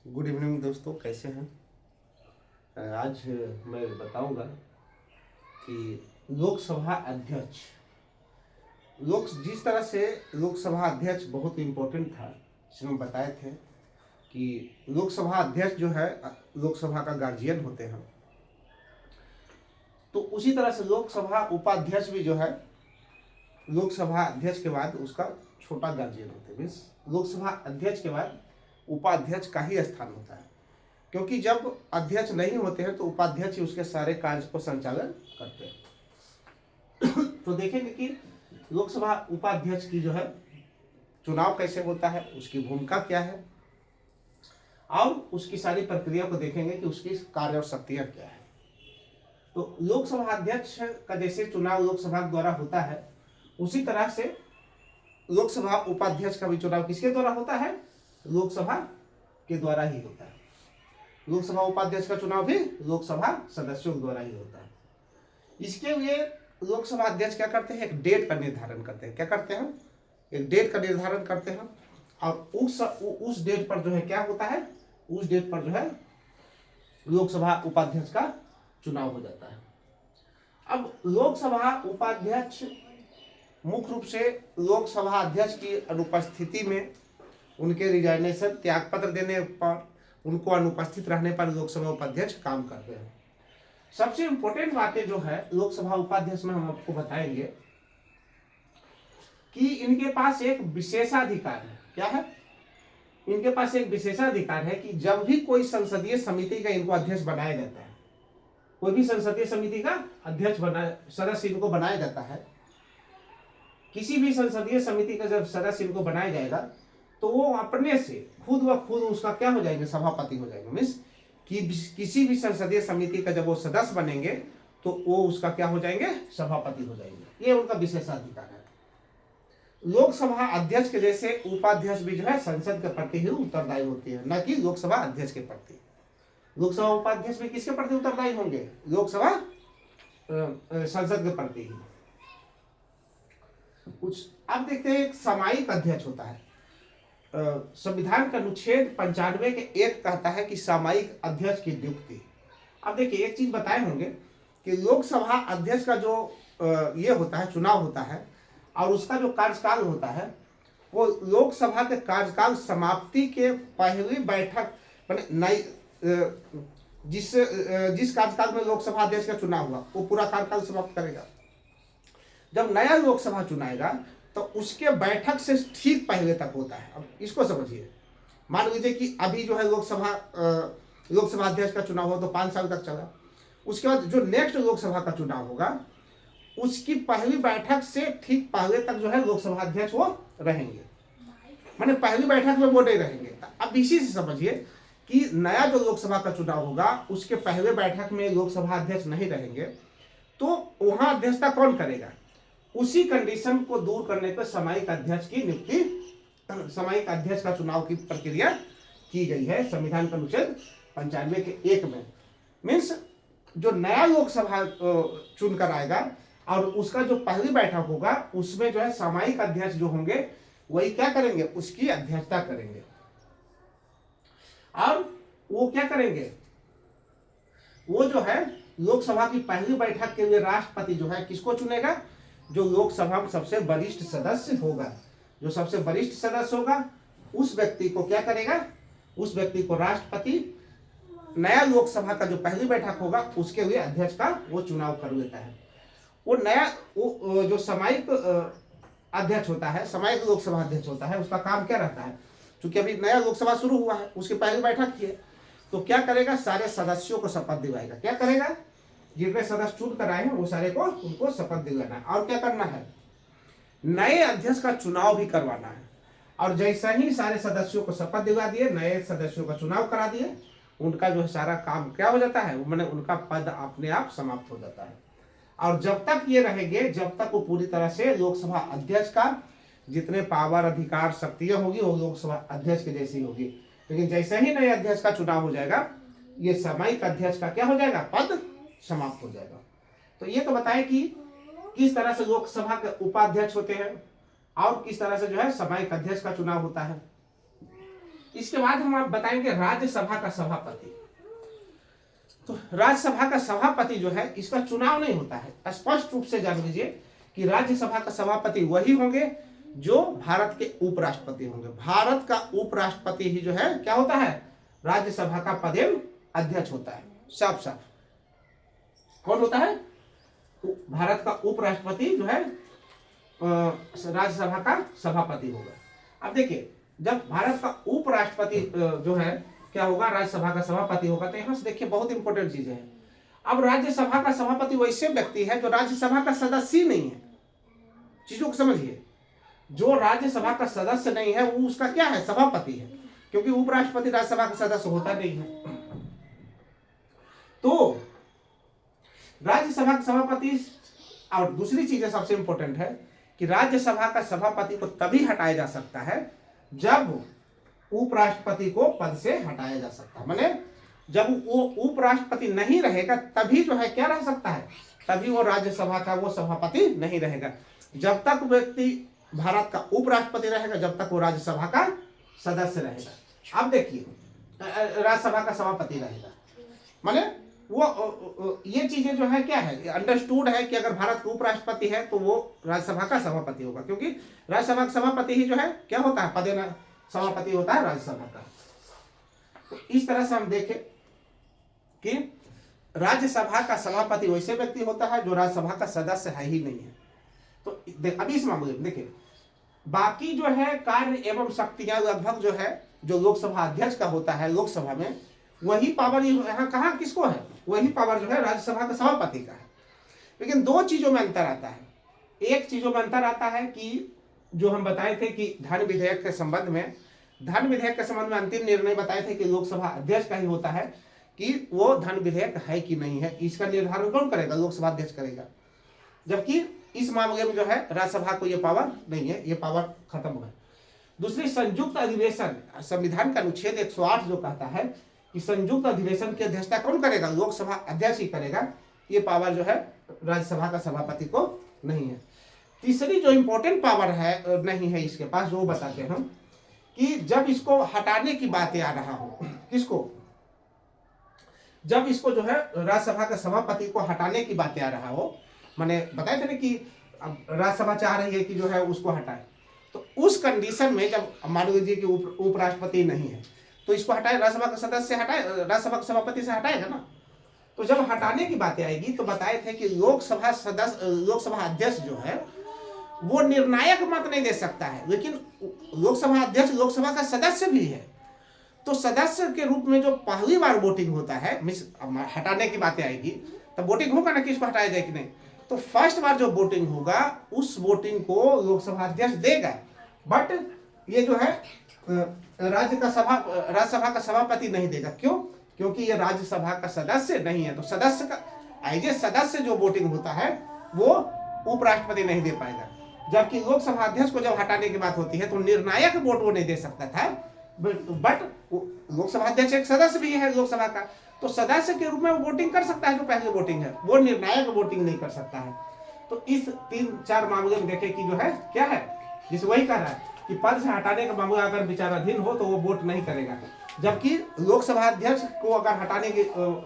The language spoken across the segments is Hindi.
गुड इवनिंग दोस्तों, कैसे हैं? आज मैं बताऊंगा कि लोकसभा अध्यक्ष लोक जिस तरह से लोकसभा अध्यक्ष बहुत इम्पोर्टेंट था, जिसमें बताए थे कि लोकसभा अध्यक्ष जो है लोकसभा का गार्जियन होते हैं। तो उसी तरह से लोकसभा उपाध्यक्ष भी जो है लोकसभा अध्यक्ष के बाद उसका छोटा गार्जियन होते हैं। मीन्स लोकसभा अध्यक्ष के बाद उपाध्यक्ष का ही स्थान होता है, क्योंकि जब अध्यक्ष नहीं होते हैं तो उपाध्यक्ष ही उसके सारे कार्य को संचालन करते हैं। तो देखेंगे कि लोकसभा उपाध्यक्ष की जो है चुनाव कैसे होता है, उसकी भूमिका क्या है और उसकी सारी प्रक्रिया को देखेंगे कि उसकी कार्य और शक्तियां क्या है। तो लोकसभा अध्यक्ष का जैसे चुनाव लोकसभा द्वारा होता है, उसी तरह से लोकसभा उपाध्यक्ष का भी चुनाव किसके द्वारा होता है? लोकसभा के द्वारा ही होता है। लोकसभा उपाध्यक्ष का चुनाव भी लोकसभा सदस्यों के द्वारा ही होता है। इसके लिए लोकसभा अध्यक्ष क्या करते हैं? एक डेट का निर्धारण करते हैं। क्या करते हैं? एक डेट का निर्धारण करते हैं और उस डेट पर जो है क्या होता है? उस डेट पर जो है लोकसभा उपाध्यक्ष का चुनाव हो जाता है। अब लोकसभा उपाध्यक्ष मुख्य रूप से लोकसभा अध्यक्ष की अनुपस्थिति में उनके रिजाइनेशन त्यागपत्र देने पर, उनको अनुपस्थित रहने पर लोकसभा उपाध्यक्ष काम करते हैं। सबसे इंपॉर्टेंट बातें जो है लोकसभा उपाध्यक्ष में हम आपको बताएंगे कि इनके पास एक विशेषाधिकार है। क्या है? इनके पास एक विशेषाधिकार है कि जब भी कोई संसदीय समिति का इनको अध्यक्ष बनाया जाता है, कोई भी संसदीय समिति का अध्यक्ष सदस्य इनको बनाया जाता है, किसी भी संसदीय समिति का जब सदस्य इनको बनाया जाएगा तो वो अपने से खुद व खुद उसका क्या हो जाएंगे? सभापति हो जाएंगे। मीन्स कि किसी भी संसदीय समिति का जब वो सदस्य बनेंगे तो वो उसका क्या हो जाएंगे? सभापति हो जाएंगे। ये उनका विशेषाधिकार है। लोकसभा अध्यक्ष के जैसे उपाध्यक्ष भी जो है संसद के प्रति ही उत्तरदायी होती है, न कि लोकसभा अध्यक्ष के प्रति। लोकसभा उपाध्यक्ष भी किसके प्रति उत्तरदायी होंगे? लोकसभा संसद के प्रति ही। कुछ अब देखते हैं, एक सामयिक अध्यक्ष होता है। संविधान का अनुच्छेद 95 के 1 कहता है कि सामयिक अध्यक्ष की नियुक्ति। अब देखिए, एक चीज बताए होंगे कि लोकसभा अध्यक्ष का जो ये होता है, चुनाव होता है और उसका जो कार्यकाल होता है वो लोकसभा के कार्यकाल समाप्ति के पहली बैठक नई जिस कार्यकाल में लोकसभा अध्यक्ष का चुनाव हुआ वो पूरा कार्यकाल समाप्त करेगा। जब नया लोकसभा चुनाएगा तो उसके बैठक से ठीक पहले तक होता है। अब इसको समझिए, मान लीजिए कि अभी जो है लोकसभा अध्यक्ष का चुनाव हो तो 5 साल तक चला। उसके बाद जो नेक्स्ट लोकसभा का चुनाव होगा उसकी पहली बैठक से ठीक पहले तक जो है लोकसभा अध्यक्ष वो रहेंगे, माने पहली बैठक में वो नहीं रहेंगे। अब इसी से समझिए कि नया जो लोकसभा का चुनाव होगा उसके पहले बैठक में लोकसभा अध्यक्ष नहीं रहेंगे तो वहां अध्यक्षता कौन करेगा? उसी कंडीशन को दूर करने पर सामयिक अध्यक्ष की नियुक्ति, सामयिक अध्यक्ष का चुनाव की प्रक्रिया की गई है संविधान का अनुच्छेद 95 के 1 में। मीन्स जो नया लोकसभा चुनकर आएगा और उसका जो पहली बैठक होगा उसमें जो है सामयिक अध्यक्ष जो होंगे वही क्या करेंगे? उसकी अध्यक्षता करेंगे। और वो क्या करेंगे? वो जो है लोकसभा की पहली बैठक के लिए राष्ट्रपति जो है किसको चुनेगा? जो लोकसभा में सबसे वरिष्ठ सदस्य होगा। जो सबसे वरिष्ठ सदस्य होगा उस व्यक्ति को क्या करेगा? उस व्यक्ति को राष्ट्रपति नया लोकसभा का जो पहली बैठक होगा उसके लिए अध्यक्ष का वो चुनाव कर लेता है। वो नया वो जो सामयिक अध्यक्ष होता है, सामयिक लोकसभा अध्यक्ष होता है, उसका काम क्या रहता है? क्योंकि अभी नया लोकसभा शुरू हुआ है, उसकी पहली बैठक की है, तो क्या करेगा? सारे सदस्यों को शपथ दिलाएगा। क्या करेगा? जितने सदस्य चुन कर आए हैं वो सारे को उनको शपथ दिलाना है। और क्या करना है? नए अध्यक्ष का चुनाव भी करवाना है। और जैसा ही सारे सदस्यों को शपथ दिला दिए, नए सदस्यों का चुनाव करा दिए, उनका जो है सारा काम क्या हो जाता है? मैंने उनका पद अपने आप समाप्त हो जाता है। और जब तक ये रहेंगे, जब तक वो पूरी तरह से लोकसभा अध्यक्ष का जितने पावर, अधिकार, शक्तियां होगी वो लोकसभा अध्यक्ष के जैसी होगी। लेकिन जैसे ही नए अध्यक्ष का चुनाव हो जाएगा ये सामयिक अध्यक्ष का क्या हो जाएगा? पद समाप्त हो जाएगा। तो ये तो बताएं कि किस तरह से लोकसभा के उपाध्यक्ष होते हैं और किस तरह से जो है सामयिक अध्यक्ष का चुनाव होता है। इसके बाद हम आप बताएंगे राज्यसभा का सभापति। तो राज्यसभा का सभापति जो है इसका चुनाव नहीं होता है, स्पष्ट रूप से जान लीजिए कि राज्यसभा का सभापति वही होंगे जो भारत के उपराष्ट्रपति होंगे। भारत का उपराष्ट्रपति ही जो है क्या होता है, राज्यसभा का पदेन अध्यक्ष होता है। साफ साफ कौन होता है, भारत का उपराष्ट्रपति जो है राज्यसभा का सभापति होगा। अब देखिए जब भारत का उपराष्ट्रपति जो है क्या होगा, राज्यसभा का सभापति होगा, तो यहां से देखिए बहुत इंपॉर्टेंट चीजें हैं। अब राज्यसभा का सभापति वैसे व्यक्ति है जो राज्यसभा का सदस्य ही नहीं है। चीजों को समझिए, जो राज्यसभा का सदस्य नहीं है वो उसका क्या है, सभापति है, क्योंकि उपराष्ट्रपति राज्यसभा का सदस्य होता नहीं है। तो राज्यसभा का सभापति, और दूसरी चीज सबसे इंपॉर्टेंट है कि राज्यसभा का सभापति को तभी हटाया जा सकता है जब उपराष्ट्रपति को पद से हटाया जा सकता है। माने जब वो उपराष्ट्रपति नहीं रहेगा तभी जो है क्या रह सकता है, तभी वो राज्यसभा का वो सभापति नहीं रहेगा। जब तक व्यक्ति भारत का उपराष्ट्रपति रहेगा जब तक वो राज्यसभा का सदस्य रहेगा। अब देखिए राज्यसभा का सभापति रहेगा, माने वो ये चीजें जो है क्या है, अंडरस्टूड है कि अगर भारत का उपराष्ट्रपति है तो वो राज्यसभा का सभापति होगा, क्योंकि राज्यसभा का सभापति ही जो है क्या होता है, पदेन सभापति होता है राज्यसभा का। तो इस तरह से हम देखें कि राज्यसभा का सभापति वैसे व्यक्ति होता है जो राज्यसभा का सदस्य है ही नहीं है। तो अभी इस मामले में देखिए बाकी जो है कार्य एवं शक्तियां लगभग जो है जो लोकसभा अध्यक्ष का होता है लोकसभा में, वही पावर यहाँ कहाँ किसको है, वही पावर जो है राज्यसभा के सभापति का है। लेकिन दो चीजों में अंतर आता है। एक चीजों में अंतर आता है कि जो हम बताए थे कि धन विधेयक के संबंध में, धन विधेयक के संबंध में अंतिम निर्णय बताए थे कि लोकसभा अध्यक्ष का ही होता है कि वो धन विधेयक है कि नहीं है, इसका निर्धारण कौन करेगा, लोकसभा अध्यक्ष करेगा। जबकि इस मामले में जो है राज्यसभा को ये पावर नहीं है, ये पावर खत्म हो गया। दूसरी संयुक्त अधिवेशन, संविधान का अनुच्छेद 108 जो कहता है कि संयुक्त अधिवेशन की अध्यक्षता कौन करेगा, लोकसभा अध्यक्ष ही करेगा। ये पावर जो है राज्यसभा का सभापति को नहीं है। तीसरी जो इंपॉर्टेंट पावर है नहीं है इसके पास, जो बताते हैं हम कि जब इसको हटाने की बातें आ रहा हो, किसको, जब इसको जो है राज्यसभा के सभापति को हटाने की बातें आ रहा हो, मैंने बताया था ना कि अब राज्यसभा चाह रही है कि जो है उसको हटाए, तो उस कंडीशन में जब मान लीजिए कि उपराष्ट्रपति नहीं है तो इसको हटाए, राज्यसभा का सदस्य हटाए, राज्यसभा के सभापति से हटाएगा ना। तो जब हटाने की बातें आएगी तो बताए थे कि लोकसभा सदस्य, लोकसभा अध्यक्ष जो है वो निर्णायक मत नहीं दे सकता है, लेकिन लोकसभा अध्यक्ष लोकसभा का सदस्य भी है। तो सदस्य के रूप में जो पहली बार वोटिंग होता है, हटाने की बातें आएगी तब वोटिंग होगा ना कि इसको हटाया जाए कि नहीं। तो फर्स्ट बार जो वोटिंग होगा उस वोटिंग को लोकसभा अध्यक्ष देगा, बट ये जो है राज्यसभा का सभापति नहीं देगा। क्यों? क्योंकि ये राज्यसभा का सदस्य नहीं है। तो सदस्य का एज ए सदस्य जो वोटिंग होता है वो उपराष्ट्रपति नहीं दे पाएगा। जबकि लोकसभा अध्यक्ष को जब हटाने की बात होती है तो निर्णायक वोट वो नहीं दे सकता था, बट लोकसभा अध्यक्ष एक सदस्य भी है लोकसभा का, तो सदस्य के रूप में वो वोटिंग कर सकता है। जो पहले वोटिंग है वो निर्णायक वोटिंग नहीं कर सकता है। तो इस 3-4 मामले में देखे कि जो है क्या है, जिस वही कह रहा है कि पद से हटाने का मामला अगर विचाराधीन हो तो वो वोट नहीं करेगा, जबकि लोकसभा अध्यक्ष को अगर हटाने के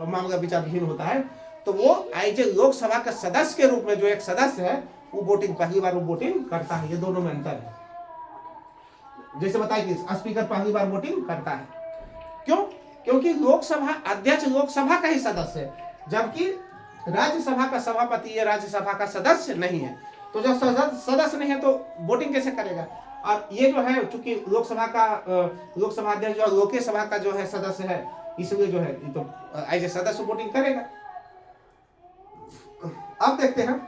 मामला विचाराधीन होता है तो वो एज ए लोकसभा के सदस्य के रूप में जो एक सदस्य है वो वोटिंग पहली बार वो वोटिंग करता है। ये दोनों में अंतर है। जैसे बताइए कि स्पीकर पहली बार वोटिंग करता है, क्यों? क्योंकि लोकसभा अध्यक्ष लोकसभा का ही सदस्य है, जबकि राज्यसभा का सभापति ये राज्यसभा का सदस्य नहीं है। तो जब सदस्य नहीं है तो वोटिंग कैसे करेगा? और ये जो है चूंकि लोकसभा अध्यक्ष जो लोकसभा का जो है सदस्य है, इसलिए जो है तो एज ए सदस्य वोटिंग करेगा। अब देखते हैं,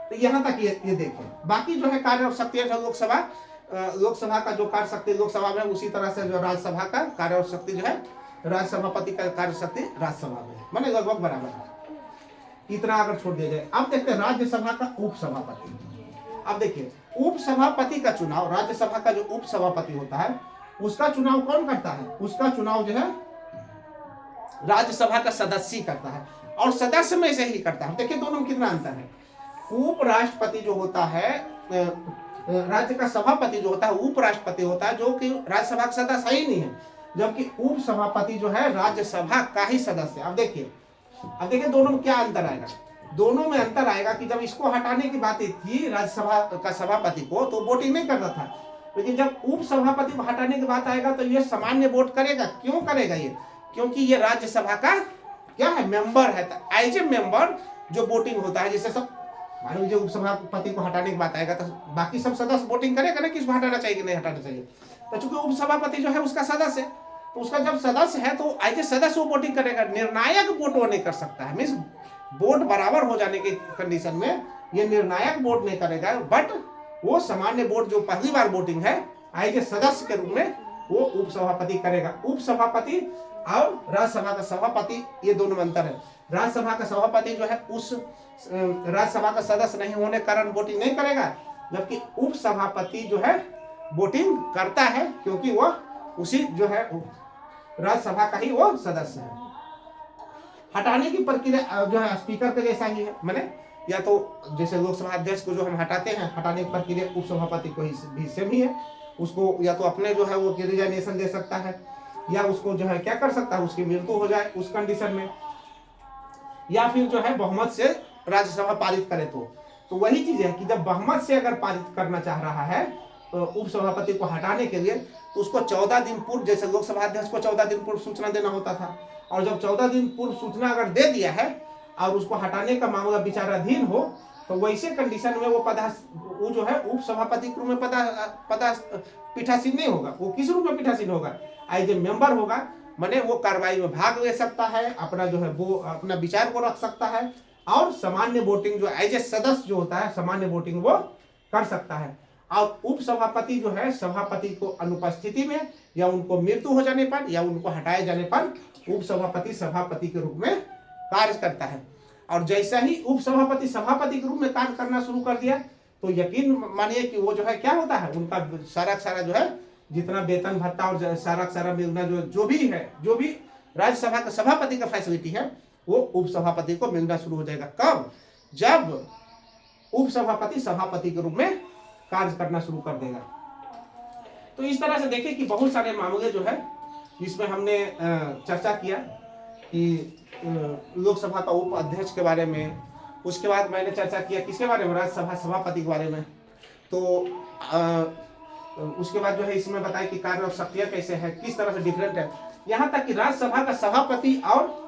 तो यहां तक ये देखें। बाकी जो है कार्य और शक्तियां जो लोकसभा का जो कार्य शक्ति लोकसभा में, उसी तरह से जो राज्यसभा का कार्य और शक्ति जो है राज्यसभापति का कार्य शक्ति राज्यसभा में, माने लगभग बराबर है। इतना अगर छोड़ दिया जाए, अब देखते हैं राज्यसभा का उपसभापति। अब देखिए उपसभापति का चुनाव, राज्यसभा का जो उपसभापति होता है उसका चुनाव कौन करता है? उसका चुनाव जो है राज्यसभा का सदस्य करता है, और सदस्य में से ही करता है। देखिए दोनों में कितना अंतर है। उपराष्ट्रपति जो होता है राज्य का सभापति जो होता है उपराष्ट्रपति होता है, जो कि राज्यसभा का सदस्य ही नहीं है, जबकि उप सभापति जो है राज्यसभा का ही सदस्य है। अब देखिए दोनों में क्या अंतर आएगा। दोनों में अंतर आएगा कि जब इसको हटाने की बात थी राज्यसभा का सभापति को, तो वोटिंग नहीं करता था, लेकिन जब उप सभापति को हटाने की बात आएगा तो ये सामान्य वोट करेगा। क्यों करेगा ये? क्योंकि ये राज्यसभा का क्या है, मेंबर है। एज ए मेंबर जो वोटिंग होता है, जैसे सब मान लीजिए उप सभापति को हटाने की बात आएगा तो बाकी सब सदस्य वोटिंग करेगा ना कि इसको हटाना चाहिए कि नहीं हटाना चाहिए। तो चूंकि उप सभापति जो है उसका सदस्य है, तो उसका जब सदस्य है तो एज ए सदस्य वो वोटिंग करेगा। निर्णायक वोट वो नहीं कर सकता है, मीन्स वोट बराबर हो जाने की कंडीशन में ये निर्णायक वोट नहीं करेगा, बट वो सामान्य वोट जो पहली बार वोटिंग है एज ए सदस्य के रूप में वो उप सभापति करेगा। उप सभापति और राज्यसभा का सभापति ये दोनों में अंतर है। राज्यसभा का सभापति जो है उस राज्यसभा का सदस्य नहीं होने कारण वोटिंग नहीं करेगा, जबकि उप सभापति जो है वोटिंग करता है, क्योंकि वो उसी जो है राज्यसभा का ही वो सदस्य है। हटाने की प्रक्रिया जो है स्पीकर के जैसा ही है, मैंने या तो जैसे लोकसभा अध्यक्ष को जो हम हटाते हैं, हटाने की प्रक्रिया उप सभापति को भी सेम ही है। उसको या तो अपने जो है वो रिजाइनेशन दे सकता है, या उसको जो है क्या कर सकता है, उसकी मृत्यु हो जाए उस कंडीशन में, या फिर जो है बहुमत से राज्यसभा पारित करे। तो वही चीज है कि जब बहुमत से अगर पारित करना चाह रहा है तो उप सभापति को हटाने के लिए, तो उसको 14 दिन पूर्व, जैसे लोकसभा अध्यक्ष को 14 दिन पूर्व सूचना देना होता था, और जब 14 दिन पूर्व सूचना अगर दे दिया है और उसको हटाने का मामला विचाराधीन हो, तो वैसे कंडीशन में वो जो है उप सभापति के रूप में पीठासीन नहीं होगा। वो किस रूप में पीठासीन होगा? एज ए मेंबर होगा, माने वो कार्रवाई में भाग ले सकता है, अपना जो है वो अपना विचार को रख सकता है, और सामान्य वोटिंग जो एज ए सदस्य जो होता है सामान्य वोटिंग वो कर सकता है। और उप सभापति जो है सभापति को अनुपस्थिति में या उनको मृत्यु हो जाने पर या उनको हटाए जाने पर उप सभापति सभापति के रूप में कार्य करता है। और जैसा ही उप सभापति सभापति के रूप में कार्य करना शुरू कर दिया, तो यकीन मानिए कि वो जो है क्या होता है, उनका सारा जो है जितना वेतन भत्ता और सारा मिलना जो भी राज्यसभा का सभापति का फैसिलिटी है वो उप सभापति को मिलना शुरू हो जाएगा। कब? जब उप सभापति सभापति के रूप में कार्य करना शुरू कर देगा। तो इस तरह से देखिए कि बहुत सारे मामले जो है जिसमें हमने चर्चा किया कि लोकसभा का उप अध्यक्ष के बारे में, उसके बाद मैंने चर्चा किया किसके बारे में, राज्यसभा सभापति के बारे में। तो उसके बाद जो है इसमें बताया कि कार्य और शक्तियां कैसे है, किस तरह से डिफरेंट है। यहाँ तक कि राज्यसभा का सभापति और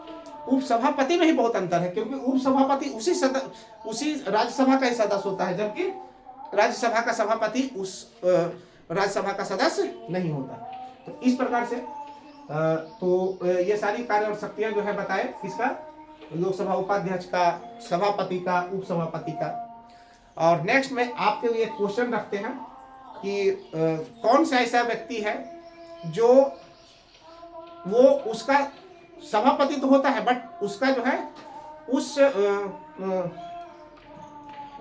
उप सभापति में ही बहुत अंतर है, क्योंकि उप सभापति उसी राज्यसभा का ही सदस्य होता है, जबकि राज्यसभा का सभापति उस राज्यसभा का सदस्य नहीं होता। तो इस प्रकार से तो ये सारी कार्य और शक्तियां जो है बताए किसका, लोकसभा उपाध्यक्ष का, सभापति का, उप सभापति का। और नेक्स्ट में आपके लिए क्वेश्चन रखते हैं कि कौन सा ऐसा व्यक्ति है जो वो उसका सभापति तो होता है बट उसका जो है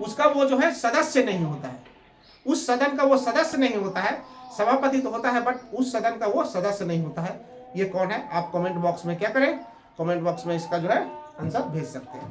उसका वो जो है सदस्य नहीं होता है, उस सदन का वो सदस्य नहीं होता है। सभापति तो होता है बट उस सदन का वो सदस्य नहीं होता है। ये कौन है? आप कमेंट बॉक्स में क्या करें, कमेंट बॉक्स में इसका जो है आंसर भेज सकते हैं।